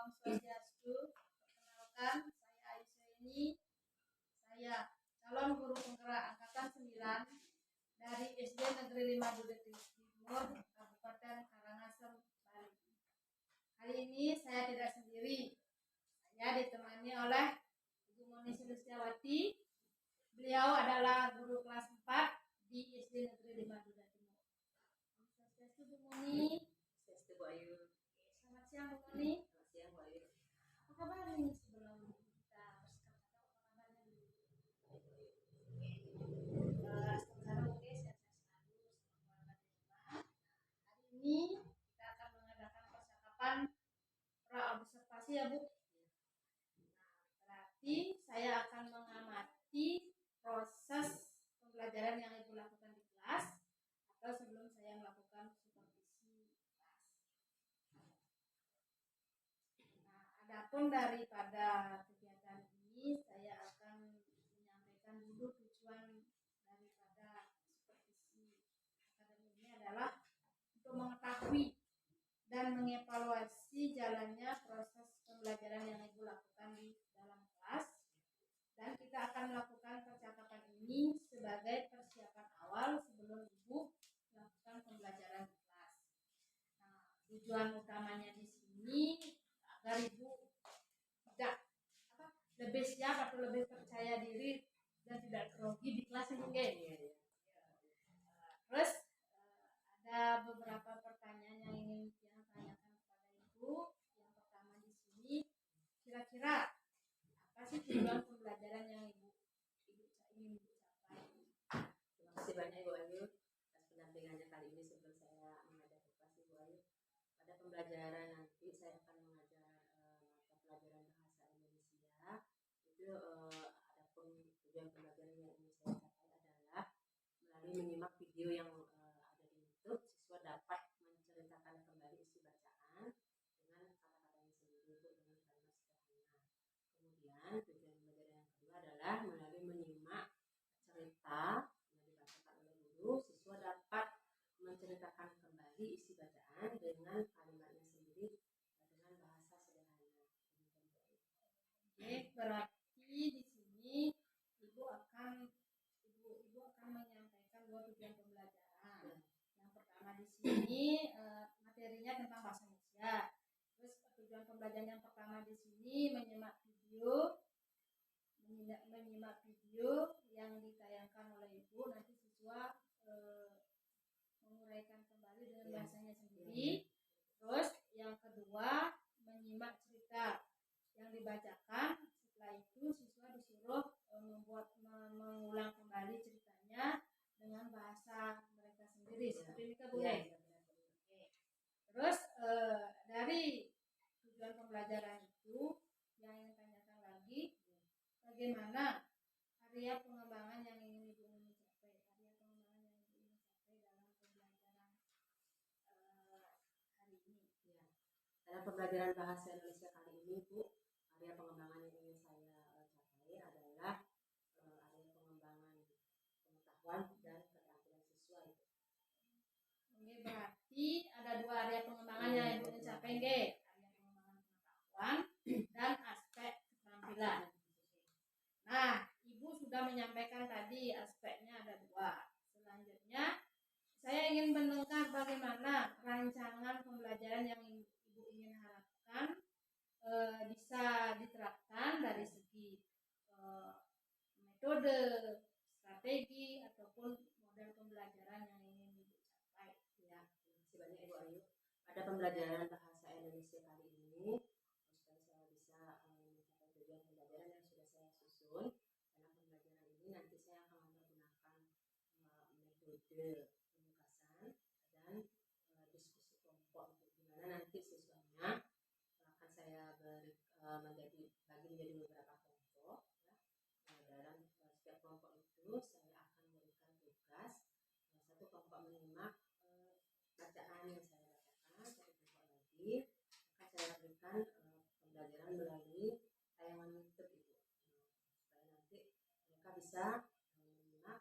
Om Swastiastu. Perkenalkan, saya Aisyah ini. Saya calon guru penggerak angkatan 9 dari SD Negeri 5 Dudet Timur, Kabupaten Karangasem, Bali. Hari ini saya tidak sendiri. Saya ditemani oleh Ibu Moni Sulistiawati. Beliau adalah guru kelas 4 di SD Negeri 5 Dudet Timur. Om Swastiastu, Bu Moni. Swastiastu, Bu Ayu. Selamat siang, Bu Moni. Selamat siang, Bu Ayu. Apa kabar nih sebelum kita bercakap apa kabarnya dulu? Sementara mungkin sehat-sehat selalu semua keluarga di rumah. Hari ini kita akan mengadakan percakapan pra-observasi ya, Bu. Nah, berarti saya akan mengamati proses pembelajaran yang Ibu lakukan di kelas atau sebelum saya melakukan supervisi kelas. Nah, adapun daripada kegiatan ini saya akan menyampaikan dulu tujuan daripada supervisi akademik ini adalah untuk mengetahui dan mengevaluasi jalannya proses pembelajaran yang Ibu lakukan di dalam kelas, dan kita akan melakukan percakapan ini sebagai persiapan awal sebelum Ibu melakukan pembelajaran di kelas. Nah, tujuan utamanya di sini agar Ibu tidak lebih siap atau lebih percaya diri dan tidak grogi di kelas ini, guys. Terus ada beberapa pertanyaan yang ingin saya tanyakan kepada Ibu. Yang pertama di sini, kira-kira apa sih tujuan pembelajaran yang Ibu ingin capai? Terima kasih banyak, Bu Ayu, atas pendampingannya kali ini sebelum saya mengajar kelas, Bu Ayu. Pada pembelajaran nanti saya akan mengajar mata pelajaran bahasa Indonesia. Itu adapun tujuan pembelajaran yang ingin saya capai adalah melalui menyimak video yang ada di YouTube, siswa dapat menceritakan kembali isi bacaan dengan kata-katanya sendiri, dengan kalimat sederhana. Kemudian tujuan pembelajaran yang kedua adalah melalui menyimak cerita yang dibacakan oleh guru, siswa dapat menceritakan kembali isi bacaan dengan kalimatnya sendiri dengan bahasa sederhana. Oke, berarti di sini Ibu akan menyampaikan dua tujuan pembelajaran. Yang pertama di sini materinya tentang bahasa Indonesia. Terus tujuan pembelajaran yang pertama di sini menyimak video yang ditayangkan oleh Ibu. Nanti siswa menguraikan kembali dengan bahasanya sendiri. Terus yang kedua menyimak cerita yang dibacakan. Setelah itu siswa disuruh mengulang kembali ceritanya dengan bahasa mereka sendiri. Seperti ini, Bu. Terus dari tujuan pembelajaran itu yang ingin tanyakan lagi, bagaimana area pengembangan yang ingin Ibu capai? Area pengembangan yang Ibu ingin capai dalam pembelajaran hari ini. Ya. Dalam pembelajaran bahasa Indonesia kali ini, Bu, area pengembangan yang ingin saya capai adalah area pengembangan pengetahuan dan keterampilan siswa itu. Oke, berarti ada dua area pengembangan yang Ibu ingin capai, area pengembangan pengetahuan dan aspek keterampilan. Nah, Ibu sudah menyampaikan tadi aspeknya ada dua. Selanjutnya saya ingin mendengar bagaimana rancangan pembelajaran yang Ibu ingin harapkan bisa diterapkan dari segi metode, strategi, ataupun model pembelajaran yang ingin Ibu capai. Ya, terima kasih banyak, Ibu Ayu. Pada pembelajaran bahasa Indonesia kali ini, supaya saya bisa mencapai tujuan pembelajaran yang sudah saya susun. Dalam pembelajaran ini nanti saya akan menggunakan metode penugasan dan diskusi kelompok, di mana nanti siswanya akan saya bagi menjadi beberapa kelompok. Ya. Dalam setiap kelompok itu saya akan memberikan tugas. Satu kelompok menyimak bacaan yang saya bacakan, satu kelompok lagi akan saya berikan pembelajaran melalui tayangan YouTube itu, supaya nanti mereka bisa menyimak,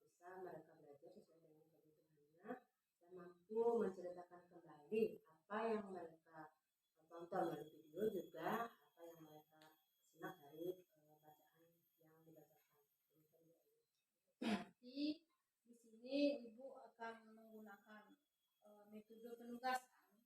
bisa mereka belajar sesuai dengan kebutuhannya dan mampu menceritakan kembali apa yang mereka tonton melalui video guru juga apa yang mereka simak dari bacaan yang dibacakan. Berarti di sini Ibu akan menggunakan metode penugasan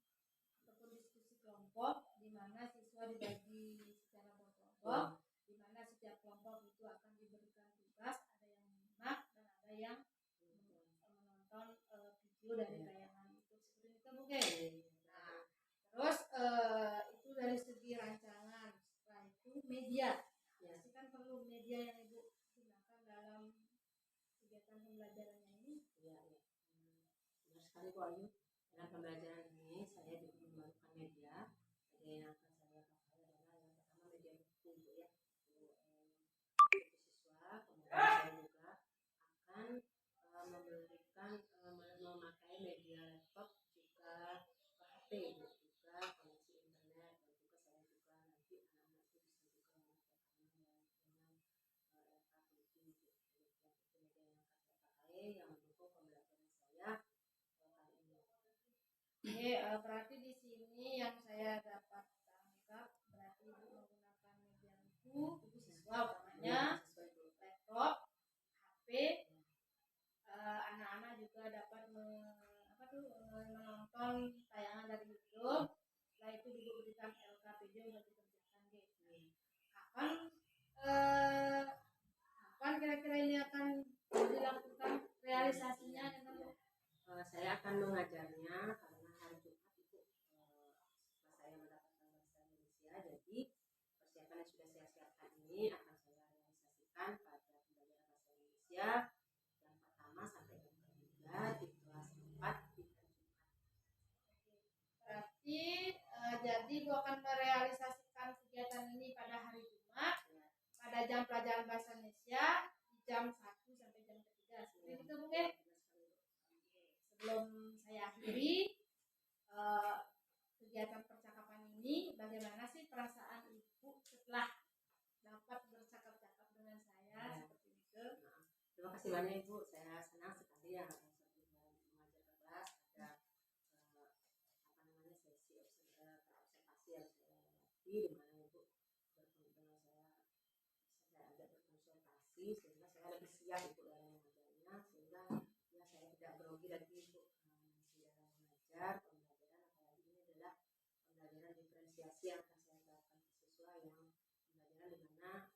ataupun diskusi kelompok di mana siswa dibagi secara berkelompok, di mana setiap kelompok itu akan diberikan tugas, ada yang menyimak dan ada yang menonton video dari tayangan YouTube seperti itu, Bu. Nah, terus itu dari segi rancangan. Setelah itu media. Pasti kan perlu media yang Ibu gunakan dalam kegiatan pembelajarannya ini. Benar sekali Bu Ayu. Dalam pembelajaran ini saya juga menggunakan media. Media yang akan saya pakai adalah yang pertama media buku ya. Untuk siswa, kemudian saya juga akan memberikan memakai media laptop juga HP juga koneksi internet, dan juga saya juga nanti anak-anak itu bisa juga menggunakan dengan LKPD itu media yang akan saya pakai yang mendukung pembelajaran saya kali ini. Oke, berarti di sini yang saya dapat tangkap berarti Ibu menggunakan media buku siswa utamanya, laptop, HP. Anak-anak juga dapat menonton tayangan dari YouTube. Setelah itu diberikan LKPD untuk dikerjakan. Kapan kira-kira ini akan dilakukan realisasinya? Saya akan mengajarnya karena hari Jumat itu setelah saya mendapatkan bahasa Indonesia, jadi persiapan yang sudah saya siapkan ini akan saya realisasikan pada pembelajaran bahasa Indonesia yang pertama sampai yang ketiga di kelas 4 di hari Jumat. Berarti jadi Ibu akan merealisasikan kegiatan ini pada hari Jumat pada jam pelajaran bahasa Indonesia di jam 1 sampai jam 3. Seperti itu, Bu. Sebelum saya akhiri kegiatan percakapan ini, bagaimana sih perasaan Ibu setelah dapat bercakap-cakap dengan saya seperti itu? Terima kasih banyak Ibu, saya senang sekali ya sebelum mengajar ke kelas ada sesi observasi yang saya lewati di mana Ibu bertemu dengan saya ajak berkonsultasi sehingga saya lebih siap Ibu dalam mengajarnya, sehingga ya saya tidak grogi lagi Ibu dalam mengajar pembelajaran, apalagi ini adalah pembelajaran diferensiasi yang akan saya terapkan ke siswa yang pembelajaran di mana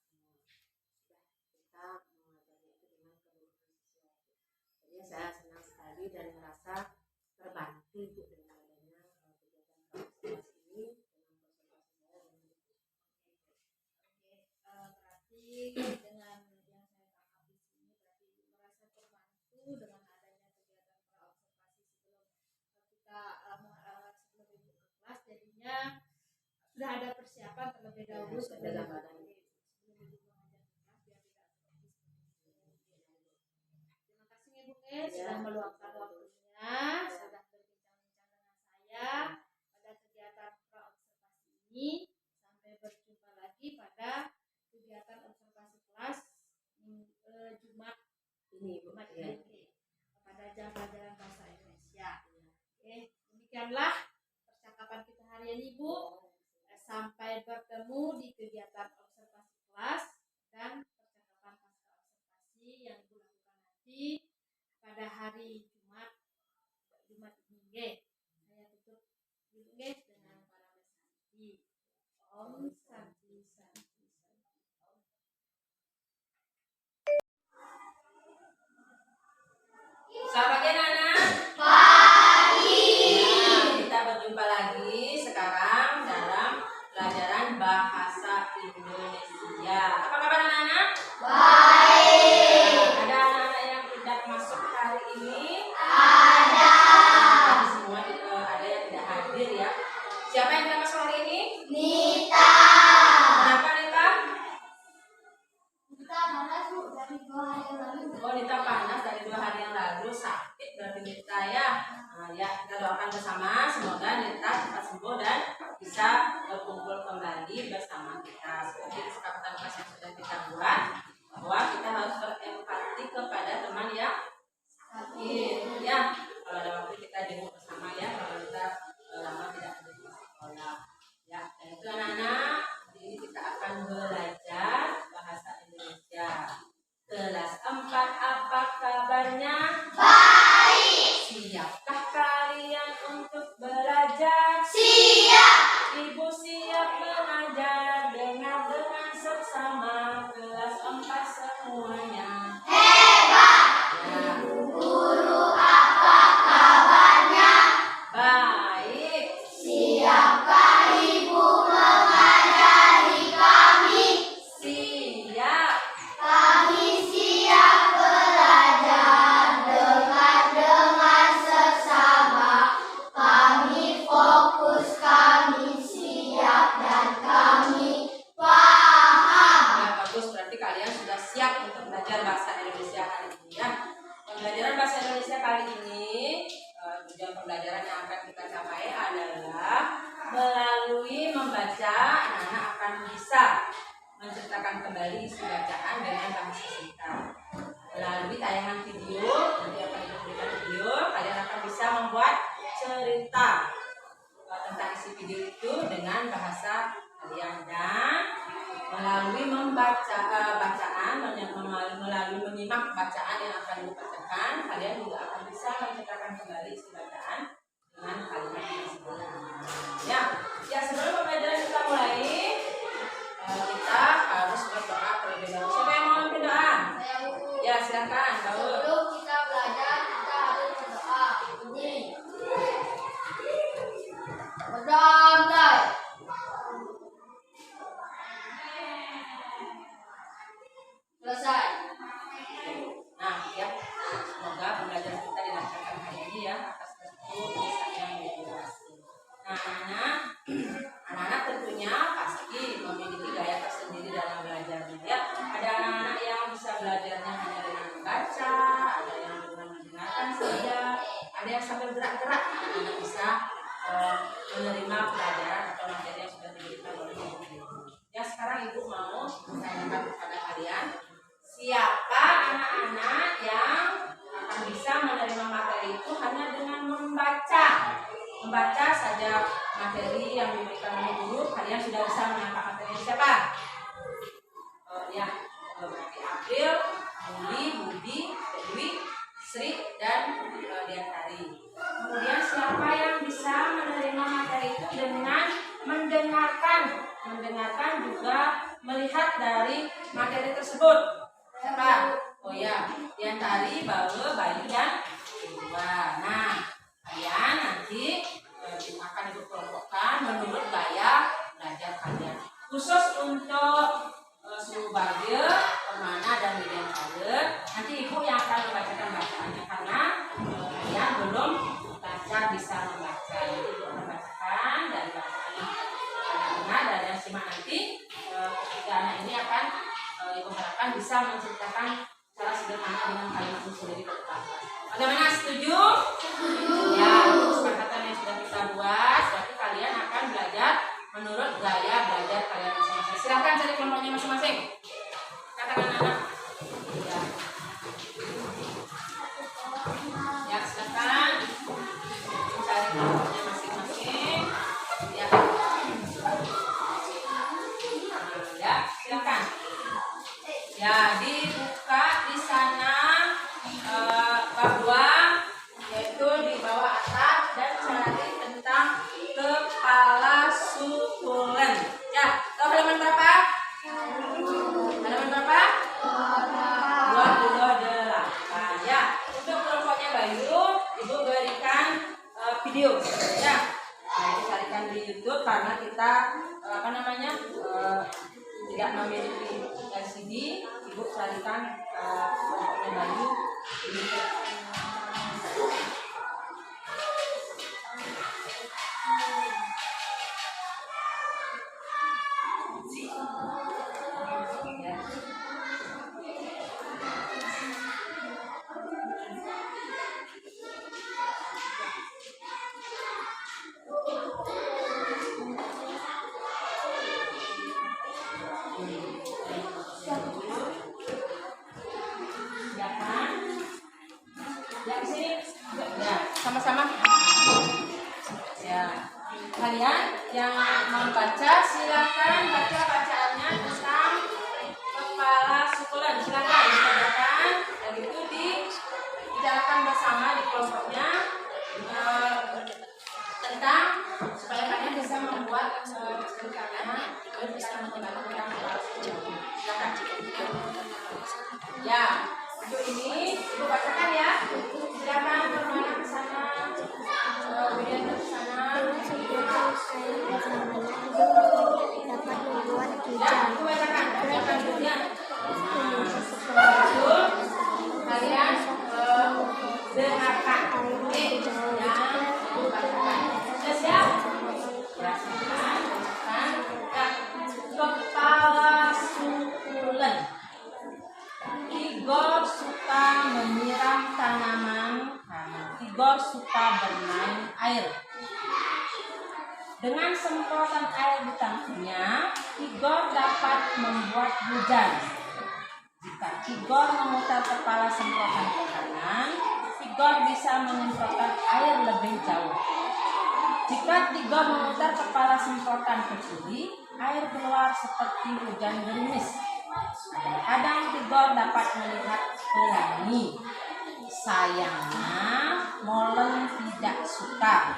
sudah kita mengajarnya itu dengan keseluruhan siswa. Jadi saya senang sekali dan merasa terbantu Ibu dengan adanya kegiatan observasi ini dengan konsultasi saya dengan Ibu. Berarti dengan yang saya tangkap di sini berarti merasa terbantu dengan adanya kegiatan praobservasi sebelum kita sebelum Ibu ke kelas, jadinya sudah ada persiapan terlebih dahulu sebelum Ibu mengajar ke kelas biar tidak seperti ini. Terima kasih Ibu sudah meluangkan waktunya, sudah berbincang-bincang dengan saya pada kegiatan praobservasi ini. Sampai berjumpa lagi pada kegiatan observasi kelas Jumat ini pada jam pelajaran bahasa Indonesia. Oke, demikianlah percakapan kita hari ini Bu. Sampai bertemu di kegiatan observasi kelas dan percakapan pasca observasi yang Ibu lakukan nanti pada hari Jumat ini. Saya tutup dulu dengan para santi. Om Santi Santi Santi. Selamat pagi anak-anak. Pagi. Nah, kita berjumpa lagi sekarang dalam pelajaran bahasa Indonesia. Apa kabar anak-anak? Baik. Ada anak-anak yang tidak masuk hari ini? Ada. Semua ada yang tidak hadir ya. Siapa yang tidak masuk hari ini? Nita. Kenapa Nita? Nita panas Bu dari 2 hari yang lalu. Oh, Nita panas dari 2 hari yang lalu, sakit berarti Nita ya. Nah, ya kita doakan bersama semoga Nita cepat sembuh dan bisa berkumpul kembali bersama kita. Seperti kesepakatan kelas yang sudah kita buat bahwa kita harus berempati kepada teman yang sakit ya. Kalau ada waktu kita jenguk bersama ya, kalau kita lama tidak hadir di sekolah ya. Dan itu anak-anak melalui membaca, anak-anak akan bisa menceritakan kembali isi bacaan dengan bahasa singkat. Melalui tayangan video, nanti akan diberikan video, kalian akan bisa membuat cerita tentang isi video itu dengan bahasa kalian. Dan melalui membaca melalui menyimak bacaan yang akan dibacakan, kalian juga akan bisa menceritakan kembali isi bacaan dengan kalimat yang sederhana. Ya, sebelum pembelajaran kita mulai, kita harus berdoa terlebih dahulu. Siapa yang mau berdoa? Ya, silakan. Sebelum kita belajar, kita harus berdoa. Ini berdoa. Selesai. Nah, ya, semoga pembelajaran kita dilaksanakan hari ini ya atas restu Sang Yang Widi Wasi. Nah, anak-anak tentunya pasti memiliki gaya tersendiri dalam belajarnya. Ya, ada anak-anak yang bisa belajarnya hanya dengan membaca, ada yang dengan mendengarkan saja, ada yang sambil gerak-gerak. Anak-anak bisa menerima pelajaran atau materi yang sudah diberikan oleh ibu. Ya, sekarang ibu mau menanyakan kepada kalian, siapa anak-anak yang akan bisa menerima materi itu hanya dengan membaca saja materi yang diberikan oleh guru, kalian sudah bisa menangkap materi siapa? Ya, berarti April, Muli, Budi, Dewi, Sri, dan Diantari. Kemudian siapa yang bisa menerima materi itu dengan mendengarkan juga melihat dari materi tersebut? Siapa? Oh ya, Diantari, Bawe, Bayu, dan Dua. Nah, kalian nanti akan dikelompokkan menurut gaya belajar kalian. Khusus untuk Subagio, Permana, dan Diantari, nanti ibu yang akan membacakan bacaannya karena kalian belum bisa membaca. Jadi ibu akan bacakan dari bacaan yang benar dan yang simak nanti. Ketiga anak ini akan ibu harapkan bisa menceritakan secara sederhana dengan kalimat sendiri ke depan. Bagaimana, setuju? Ya, kesepakatan yang sudah kita buat, berarti kalian akan belajar menurut gaya belajar kalian masing-masing. Silahkan cari kelompoknya masing-masing. Katakan anak. Ya, silahkan cari kelompoknya masing-masing. Ya, silahkan. Ya, dibuka di sana bab 2, yaitu di bawah atas, dan cari tentang kepala sukulen. Ya, tahu halaman berapa? Halaman berapa? 28. Ya, untuk kelompoknya Bayu, ibu berikan video. Ya, nah, itu carikan di YouTube karena kita tidak memiliki LCD. Ibu carikan kelompoknya Bayu di YouTube. Sama-sama. Ya, kalian yang membaca silakan baca bacaannya tentang kepala sukulen. Silakan dibacakan dan itu dibicarakan bersama di kelompoknya tentang supaya kalian bisa membuat ceritanya dan bisa menjelaskan tentang kepala sukulen. Silakan. Ya, untuk ini ibu bacakan ya. Silakan Permana ke sana, Widian ke sana. Dapat membuat Ya, ibu bacakan. Bacakan Widian. Kalian dengarkan. Yang ibu bacakan. Sudah siap? Ya, silakan. Kepala sukulen. Igor suka menyiram tanaman, Igor suka bermain air. Dengan semprotan air di tangkinya, Tigor dapat membuat hujan. Jika Tigor memutar kepala semprotan ke kanan, Tigor bisa menyemprotkan air lebih jauh. Jika Tigor memutar kepala semprotan ke kiri, air keluar seperti hujan gerimis. Kadang Tigor dapat melihat pelangi. Sayangnya, Molen tidak suka.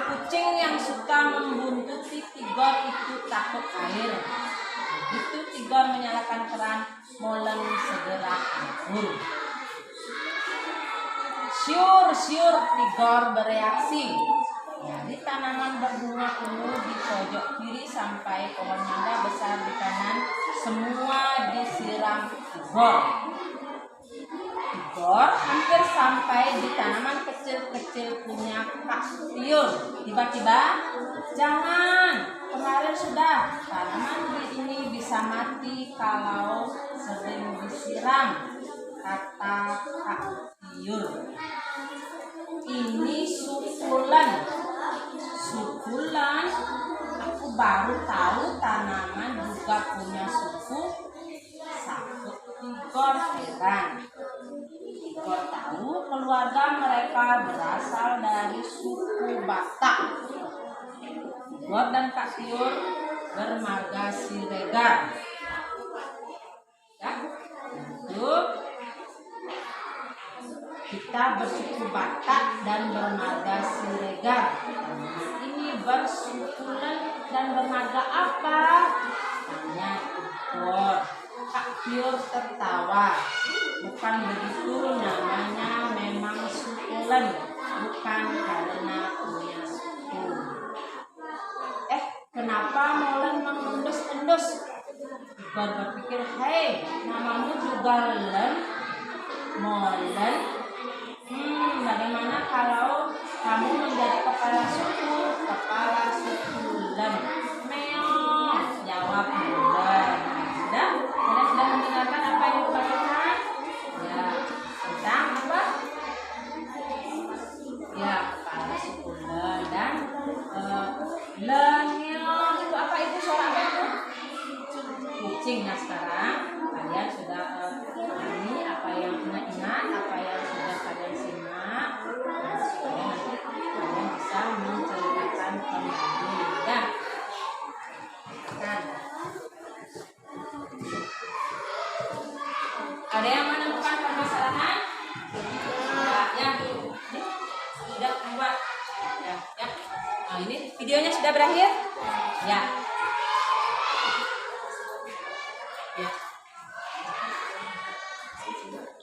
Kucing yang suka membuntuti Tigor itu takut air. Begitu Tigor menyalakan keran, Molen segera kabur. Syur-syur, Tigor bereaksi. Dari tanaman berbunga ungu di pojok kiri sampai pohon mangga besar di kanan, semua disiram Tigor. Tigor hampir sampai di tanaman kecil-kecil punya Kak Tiur. Tiba-tiba, jangan, kemarin sudah. Tanaman ini bisa mati kalau sering disiram, kata Kak Tiur. Ini sukulen. Sukulen, aku baru tahu tanaman juga punya suku. Sahut Tigor heran. Tigor tahu keluarga mereka berasal dari suku Batak. Tigor dan Kak Tiur bermarga Siregar. Ya, yuk. Kita bersuku Batak dan bermarga Siregar. Ini bersukulen dan bermarga apa? Tanya Tigor. Kak Tiur tertawa. Bukan begitu, namanya memang sukulen, bukan karena punya suku. Kenapa Molen mengendus-endus? Tigor berpikir, hei, namamu juga Len, Molen. Bagaimana kalau kamu menjadi kepala suku Len? Meong, jawab Molen. Sudah mendengarkan apa yang dibacakan? Ya, tentang apa? Ya, kepala suku Len dan Lenyong itu apa, itu suara apa itu? Kucing. Nah, sekarang kalian sudah pahami apa yang ingat, apa yang sudah kalian simak, supaya nanti kalian bisa menceritakan kembali. Ya, kan? Ada yang menemukan permasalahan? Ya, sudah buat. Ya. Nah, ini videonya sudah berakhir? Ya.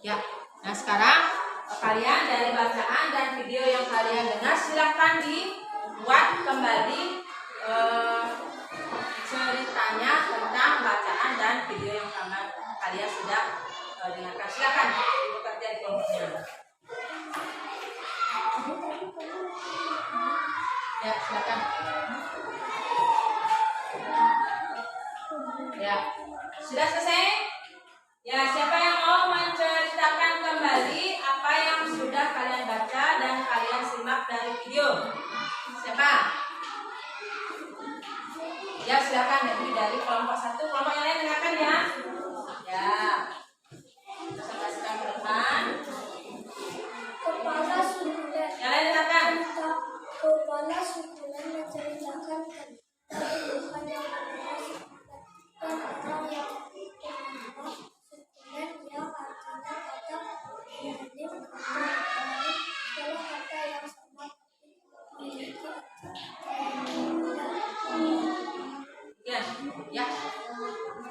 Ya. Nah, sekarang kalian dari bacaan dan video yang kalian dengar silahkan dibuat kembali ceritanya tentang bacaan dan video yang kalian sudah dengarkan. Silakan bekerja di kelompoknya. Ya, silakan. Ya, sudah selesai? Ya, siapa yang mau menceritakan kembali apa yang sudah kalian baca dan kalian simak dari video? Siapa? Ya, silakan dari kelompok 1. Kelompok yang lain dengarkan ya. Ya. Presentasikan ke depan. Kepala sukulen. Yang lain dengarkan. Kepala sukulen menceritakan tentang Tuhan yang berkuasa dan orang yang bernama sukulen yang artinya kata benih atau baik. Kalau kata yang sama memiliki Ya.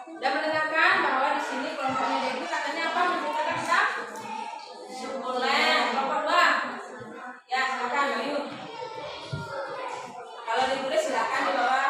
Sudah mendengarkan bahwa di sini kelompoknya Debbie katanya apa? Menceritakan tentang sukulen. Kelompok 2. Ya, silakan Bayu. Kalau ditulis silakan di bawah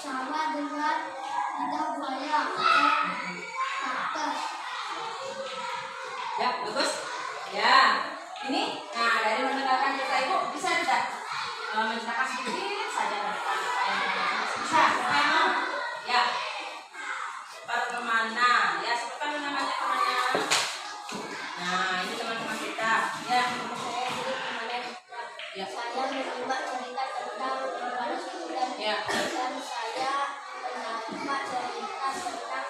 sama dengan lidah buaya atau kaktus. Ya, bagus. Ya, ini. Nah, dari mendengarkan cerita ibu bisa tidak menceritakan sedikit saja ke depan apa yang bisa? Siapa yang mau? Ya. Pertemanan. Ya, siapa tahu namanya temannya? Nah, ini teman-teman kita. Ya, saya dulu temannya. Ya. Saya menyimak cerita tentang kepala suku dan Ya. saya menyimak cerita tentang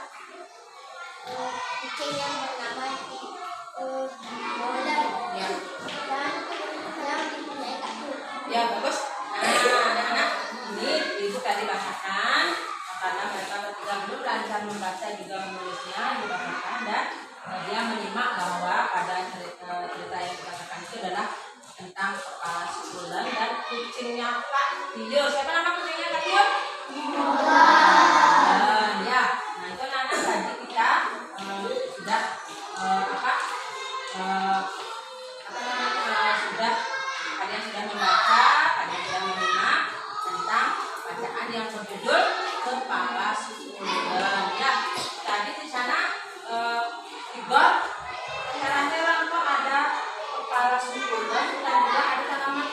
kucing yang bernama Golden Ya. dan yang dipunyai kaktus. Ya, bagus. Nah, anak-anak, ini ibu tadi bacakan karena mereka bertiga belum lancar membaca juga menulisnya, dibacakan dan dia menyimak bahwa pada cerita yang dikatakan itu adalah tentang kepala sukulen dan kucingnya Pak Tio. Siapa nama kucingnya Pak Tio? Ya, nah itu anak-anak tadi kita sudah sudah kalian sudah membaca, kalian sudah menyimak tentang bacaan yang berjudul Kepala Sukulen. Ya, tadi di sana Igor heran-heran kok ada kepala sukulen dan juga ada tanaman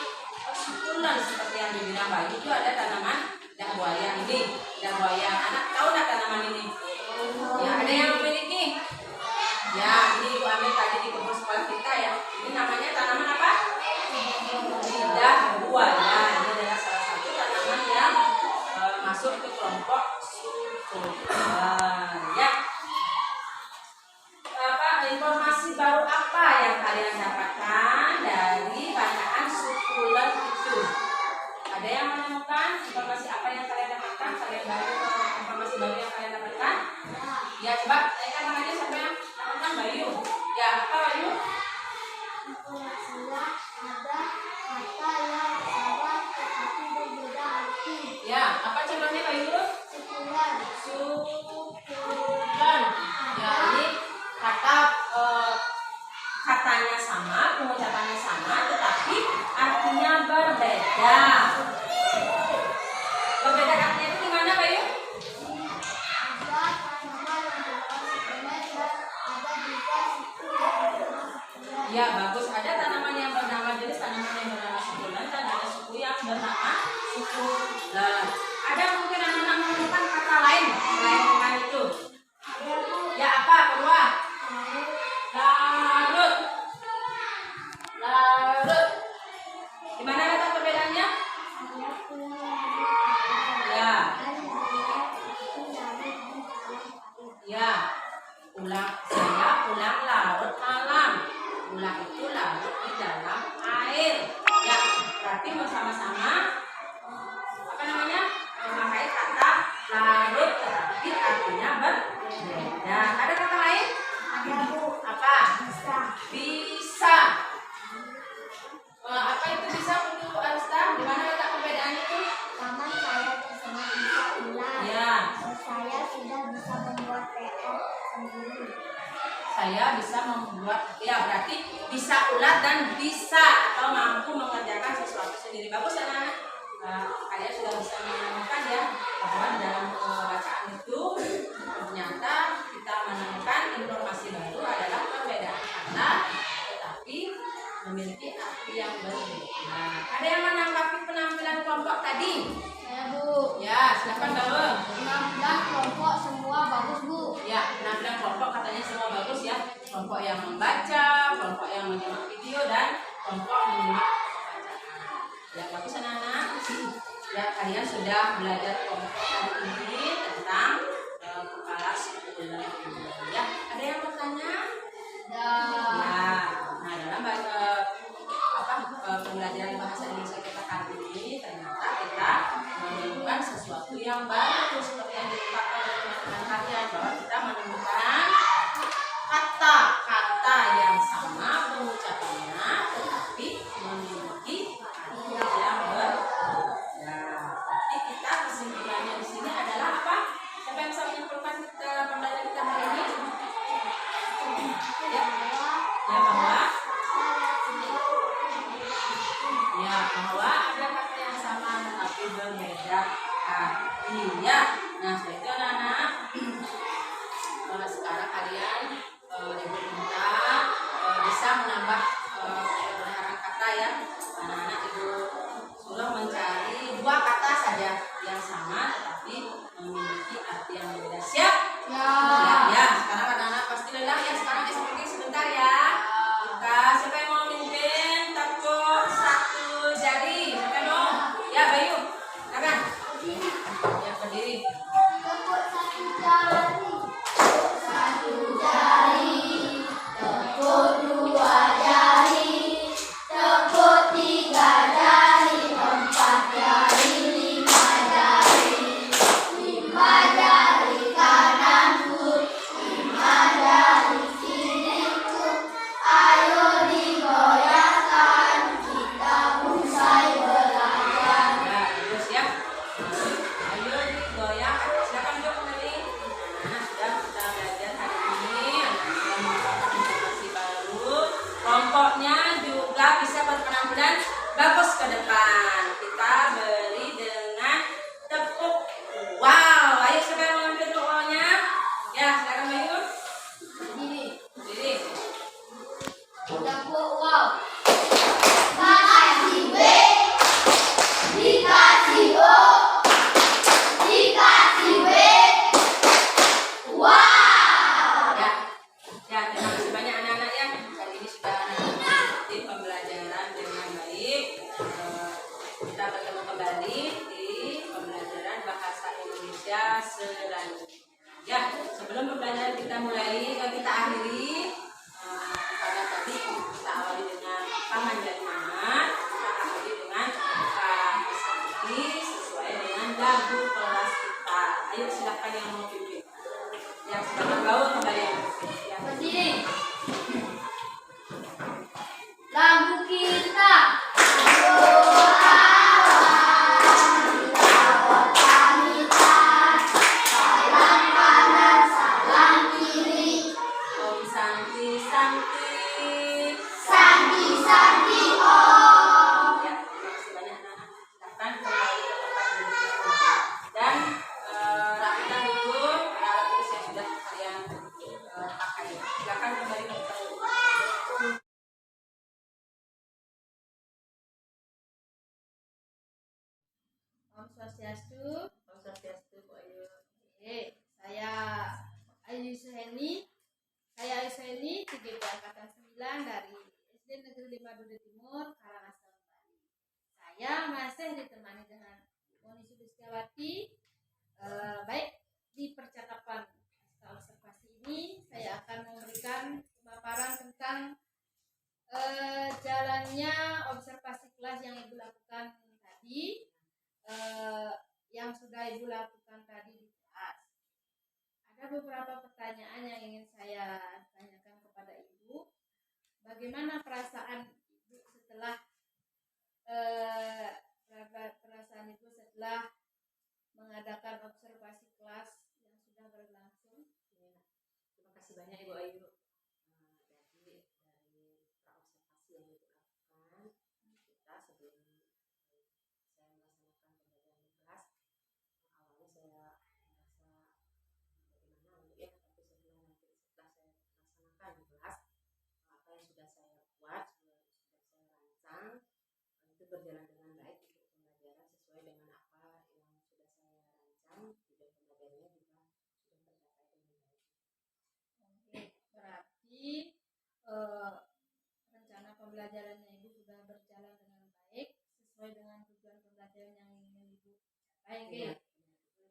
sukulen seperti yang dibilang Bayu itu ada tanaman lidah buaya ini. Lidah buaya, anak tahu nggak tanaman ini? Ya, ada yang memiliki? Ya, ini ibu ambil tadi di kebun sekolah kita ya. Ini namanya tanaman apa? Lidah buaya. Ini adalah salah satu tanaman yang masuk ke kelompok sukulen. Ya. Informasi baru apa yang kalian dapatkan dari bacaan sukulen itu? Ada yang menemukan informasi apa yang kalian dapatkan? Informasi baru yang kalian dapatkan? Ya, coba tanyakan tangannya siapa yang dapatkan. Bayu. Ya, apa Bayu? Informasinya ada kata yang sama tetapi berbeda arti. Ya, apa contohnya Bayu? Sukulen. Sukulen. Ya, ini katanya sama, pengucapannya sama, tetapi artinya berbeda. Berbeda artinya itu gimana, Bayu? Ada tanaman yang bernama sukulen dan ada juga suku yang bernama sukulen. Ya, bagus. Ada tanaman yang bernama jenis tanaman yang bernama sukulen dan ada suku yang bernama sukulen. Ada mungkin anak-anak menemukan kata lain selain dengan itu? Ada Bu. Ya, apa? Kedua. Lalu Larut. Gimana letak perbedaannya? saya punya lagi Ya. dan saya itu dari alam. Ya. Saya pulang larut malam. Pulang itu larut di dalam air. Ya, berarti bersama-sama apa namanya? Memakai kata larut tetapi artinya berbeda. Ada kata lain? Ada Bu. Apa? Bisa. Bisa. Apa itu bisa untuk Arista? Di mana letak perbedaannya itu? Taman saya bersama bisa ular. Ya. Saya sudah bisa membuat PR sendiri. Saya bisa membuat, ya berarti bisa ulat dan bisa atau mampu mengerjakan sesuatu sendiri. Bagus anak-anak. Kalian sudah bisa menemukan ya bahwa dalam bacaan itu ternyata kita menemukan informasi baru adalah perbedaan kata, tetapi memiliki arti yang berbeda. Ada yang menanggapi penampilan kelompok tadi? Saya Bu. Ya, silakan Bawa. Penampilan kelompok semua bagus Bu. Ya, penampilan kelompok katanya semua bagus ya. Kelompok yang membaca, kelompok yang menyimak video, dan kelompok menyimak bacaan. Ya, bagus anak-anak. Ya, kalian sudah belajar kelompok kali ini tentang kepala sukulen. Ya, ada yang bertanya? Ya, nah dalam pembelajaran bahasa Indonesia kita kali ini ternyata kita menemukan sesuatu yang baru seperti yang diungkapkan oleh teman-teman kalian bahwa kita menemukan kata-kata yang sama pengucapannya tetapi memiliki arti yang berbeda. Tapi kita kesimpulannya di sini adalah apa? Siapa yang bisa menyimpulkan pembelajaran kita hari ini? Ya, bahwa ada kata yang sama tetapi berbeda. Iya. Nah, setelah itu anak-anak, sekarang kalian ibu minta bisa menambah perbenaran kata ya. Anak-anak ibu suruh mencari 2 kata saja yang sama tetapi memiliki arti yang berbeda. Siap? Ya. Ya. Sekarang anak-anak pasti lelah ya. Sekarang SPG sebentar ya. Kita siapa yang mau mimpin? Tepuk 1 jari. Siapa yang mau? Ya, Bayu. Silakan. Ya, berdiri. Tepuk 1 jari. Tepuk 1 jari. Tepuk 2 jari. Tepuk 3 jari. 4 jari. 5 jari. 5 jari kananku. 5 jari kiriku. Ayo digoyangkan. Kita usai belajar. Ya, terus ya. Ayo digoyang. Silakan duduk kembali. Anak sudah kita belajar hari ini. Anak sudah mendapatkan informasi baru. Kelompoknya juga bisa berpenampilan bagus ke depan. Kita beri dengan tepuk wow. Ayo siapa yang mau ambil tepuk wow-nya? Ya, silakan Bayu. Berdiri. Tepuk wow. Makasih B. Dikasih O. Dikasih B. Wow. Ya, terima kasih banyak anak-anak ya. Hari ini sudah anak-anak mengikuti pembelajaran dengan baik. Kita bertemu kembali di pembelajaran bahasa Indonesia selanjutnya. Ya, sebelum pembelajaran kita mulai, kita akhiri karena tadi kita awali dengan paman dan mamat, kita akhiri dengan seperti sesuai dengan lagu kelas kita. Ayo silakan yang mau pimpin. Yang sedang gaul kembali yang ya. Berdiri. Lagu kita. Salam kanan, salam kiri. Om Santi Santi. Santi, santi, om. Ya, terima kasih banyak anak-anak. Silakan kembali ke tempat duduknya. Dan rapikan dulu alat tulis yang sudah kalian pakai. Silakan kembali ke tempat duduk. Om Swastiastu. Om Swastiastu, Bu Ayu. Saya Ayu Suheni. Saya Ayu Suheni, TGP Angkatan 9 dari SD Negeri 5 Dude Timur, Karangasem, Bali. Saya masih ditemani dengan Moni Sulistiawati. Baik, di percakapan observasi ini saya akan memberikan pemaparan tentang jalannya observasi kelas yang Ibu lakukan tadi, yang sudah Ibu lakukan tadi di kelas. Ada beberapa pertanyaan yang ingin saya tanyakan kepada Ibu. Bagaimana perasaan Ibu setelah mengadakan observasi kelas yang sudah berlangsung? Ya, terima kasih banyak Ibu Ayu. Dari praobservasi yang Ibu lakukan, kita sebelum saya melaksanakan pembelajaran di kelas, awalnya saya merasa bagaimana ya, tapi setelah saya laksanakan di kelas, apa yang sudah saya buat, sudah saya rancang, itu berjalan dengan baik untuk pembelajaran sesuai dengan apa yang sudah saya rancang. Tujuan pembelajarannya juga sudah tercapai dengan baik. Oke, berarti rencana pembelajarannya Ibu sudah berjalan dengan baik sesuai dengan tujuan pembelajaran yang ingin Ibu capai. Iya.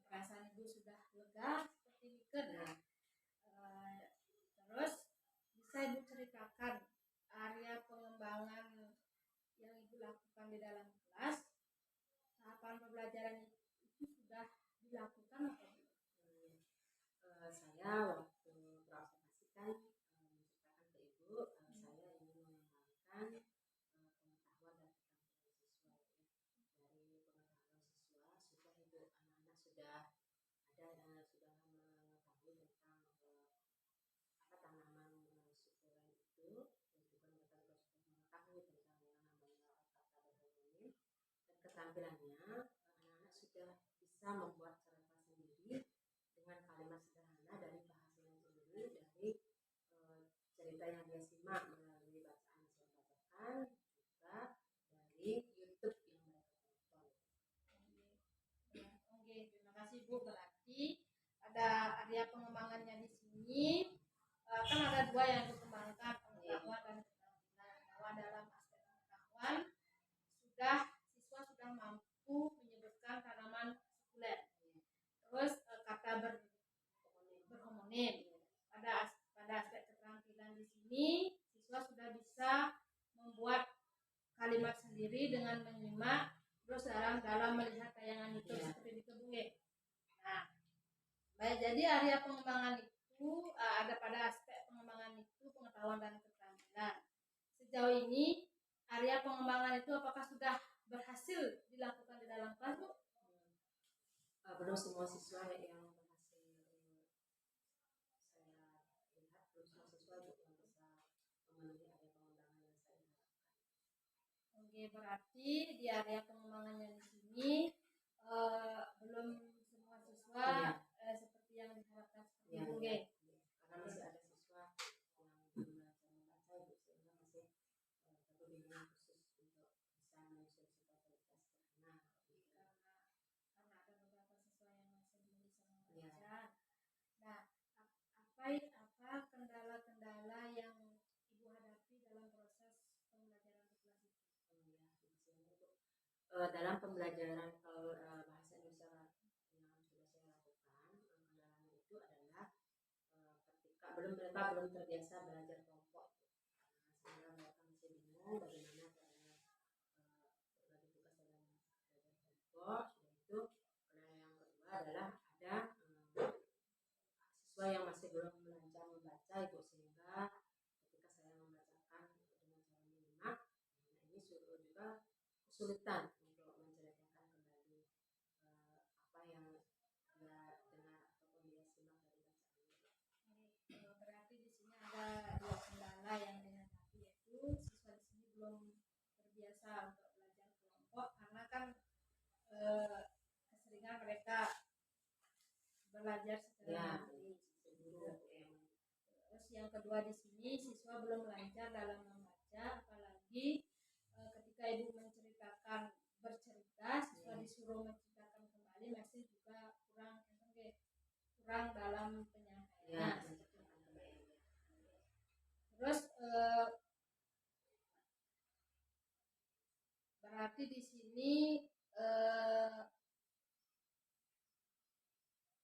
Perasaan Ibu sudah lega seperti Wiken. Terus bisa Ibu ceritakan area pengembangan yang Ibu lakukan di dalam kelas, tahapan pembelajaran itu sudah dilakukan atau belum? Saya waktu praobservasi menceritakan ke Ibu, saya ingin mengembangkan pengetahuan dan keterampilan siswa. Dari pengetahuan siswa, sudah Ibu anak-anak sudah sudah mengetahui tentang apa tanaman sukulen itu, dan juga mereka juga sudah mengetahui tentang yang namanya kata berhubungan, dan keterampilannya anak-anak sudah bisa membuat Ibu, berarti ada area pengembangannya di sini kan ada dua yang dikembangkan, pengetahuan dan keterampilan. Bahwa dalam aspek pengetahuan siswa sudah mampu menyebutkan tanaman sekuler. Terus kata berhomonim. Pada aspek keterampilan di sini siswa sudah bisa membuat kalimat sendiri dengan menyimak, terus dalam melihat tayangan YouTube seperti di kebun. Nah, baik, jadi area pengembangan itu ada pada aspek pengembangan itu pengetahuan dan keterampilan. Sejauh ini area pengembangan itu apakah sudah berhasil dilakukan di dalam kelas, Bu? Belum semua siswa yang berhasil saya lihat, belum semua siswa yang bisa memenuhi area pengembangan yang saya harapkan. Oke, berarti di area pengembangannya di sini belum semua siswa seperti yang diharapkan seperti itu, karena masih ada siswa yang belum belajar membaca, Ibu, sehingga masih perlu bimbingan khusus untuk bisa menyusun sifat-sifat sederhana. karena ada beberapa siswa yang masih belum bisa membaca. Nah, apa kendala-kendala yang Ibu hadapi dalam proses pembelajaran di kelas itu? Dalam pembelajaran bahasa Indonesia yang sudah saya lakukan, kendalanya itu adalah ketika mereka belum terbiasa belajar kelompok, sehingga mereka masih bingung bagaimana caranya berbagi tugas dalam belajar kelompok. Sudah itu, kendala yang kedua adalah ada siswa yang masih belum lancar membaca, Ibu, sehingga ketika saya membacakan dengan cara menyimak, ini juga kesulitan untuk menceritakan kembali apa yang dia dengar ataupun dia simak dari bacaan. Berarti di sini ada dua kendala yang dihadapi, yaitu siswa di sini belum terbiasa untuk belajar kelompok karena kan keseringan mereka belajar secara mandiri. Terus yang kedua di sini siswa belum lancar dalam membaca, apalagi ketika Ibu bercerita, siswa disuruh menceritakan kembali, masih juga kurang dalam penyampaiannya. Terus berarti di sini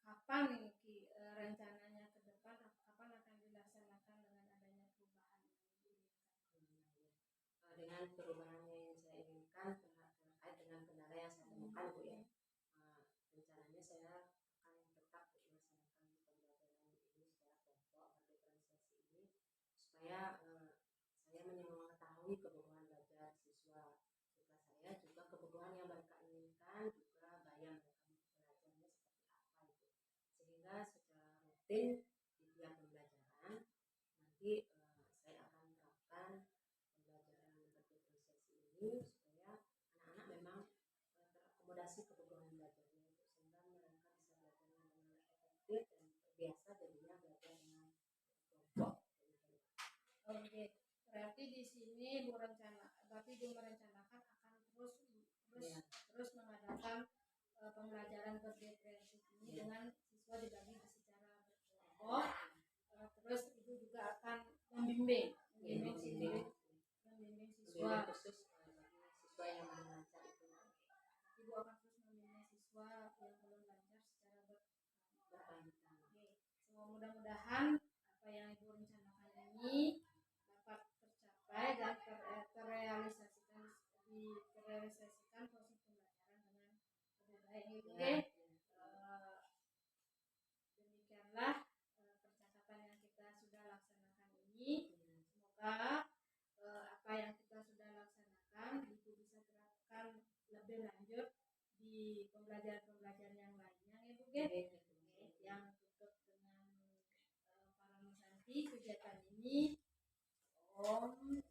kapan nih rencananya ke depan, kapan akan dilaksanakan dengan adanya perubahan yang diinginkan? Dengan perubahan yang saya inginkan terkait dengan kendala yang saya temukan, Bu, ya, rencananya saya akan tetap melaksanakan pembelajaran ini secara kelompok, berdiferensiasi ini, supaya saya mengetahui kebutuhan belajar siswa saya, juga kebutuhan yang mereka inginkan, juga gaya mereka belajarnya seperti apa, itu, sehingga secara rutin di tiap pembelajaran nanti saya akan terapkan pembelajaran berdiferensiasi ini supaya anak-anak memang terakomodasi kebutuhan belajarnya, itu, sehingga mereka bisa belajarnya dengan efektif dan terbiasa jadinya belajar dengan kelompok. Oke, berarti di sini Ibu merencanakan akan terus mengadakan pembelajaran berdiferensiasi ini dengan siswa dibagi secara berkelompok. Terus Ibu juga akan membimbing siswa khusus siswa yang belum lancar itu. Ibu akan terus membimbing siswa yang belum lancar secara berkelanjutan. Semua mudah-mudahan apa yang Ibu rencanakan ini dapat tercapai dan terrealisasikan proses pembelajaran dengan lebih baik. Demikianlah percakapan yang kita sudah laksanakan ini. Semoga apa yang kita sudah laksanakan Ibu bisa terapkan lebih lanjut di pembelajaran yang lainnya, ya, Bu. Yang tutup dengan para Santi kegiatan ini. Om